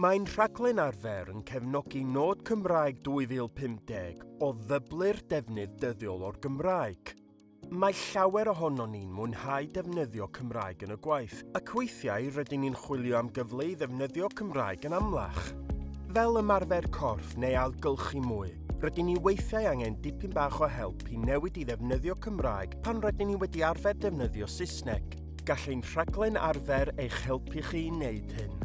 Mae'n rhaglen arfer yn cefnogi Nod Cymraeg 2050 o ddyblu'r defnydd dyddiol o'r Gymraeg. Mae llawer ohonon ni'n mwynhau defnyddio Cymraeg yn y gwaith, ac weithiau rydyn ni'n chwilio am gyfle i ddefnyddio Cymraeg yn amlach. Fel ymarfer corff neu ailgylchu mwy, rydyn ni weithiau angen dipyn bach o help i newid i ddefnyddio Cymraeg pan rydyn ni wedi arfer defnyddio Saesneg. Gallai'n rhaglen arfer eich helpu chi i wneud hyn.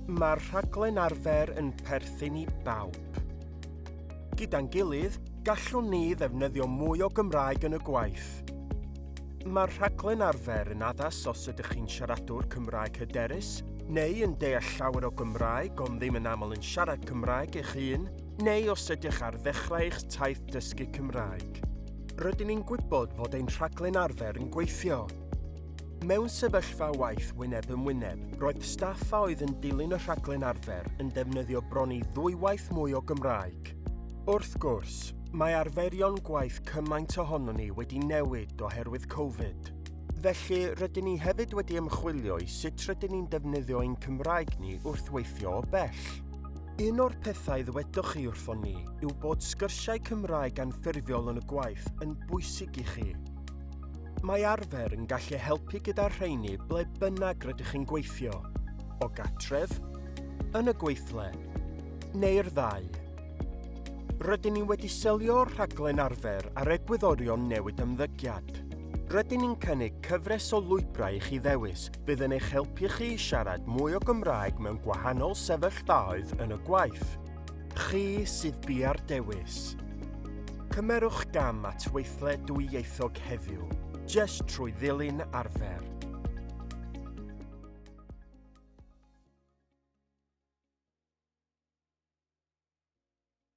Mae'r rhaglen arfer yn perthyn i bawb. Gyda'n gilydd, gallwn ni ddefnyddio mwy o Gymraeg yn y gwaith. Mae'r rhaglen arfer yn addas os ydych chi'n siaradwr Cymraeg hyderus, neu yn deall llawer o Gymraeg ond ddim yn aml yn siarad Cymraeg eich hun, neu os ydych ar ddechrau eich taith dysgu Cymraeg. Rydyn ni'n gwybod fod ein rhaglen arfer yn gweithio. Mewn sefyllfa waith wyneb yn wyneb, roedd staff a oedd yn dilyn y rhaglen arfer yn defnyddio bron i ddwywaith mwy o Gymraeg. Wrth gwrs, mae arferion gwaith cymaint ohonon ni wedi newid oherwydd Covid. Felly, rydyn ni hefyd wedi ymchwilio i sut rydyn ni'n defnyddio ein Cymraeg ni wrth weithio o bell. Un o'r pethau ddwedwch chi wrthon ni yw bod sgyrsiau Cymraeg anffurfiol yn y gwaith yn bwysig i chi. Mae arfer yn gallu helpu gyda rheini ble bynnag rydych chi'n gweithio, o gatref, yn y gweithle, neu'r ddau. Rydyn ni wedi selio'r rhaglen arfer ar egwyddorion newid ymddygiad. Rydyn ni'n cynnig cyfres o lwybrau i chi ddewis bydd yn eich helpu chi i siarad mwy o Gymraeg mewn gwahanol sefyllfaoedd yn y gwaith. Chi sydd bua'r dewis. Cymerwch gam at weithle dwyieithog heddiw, jyst trwy ddilyn arfer.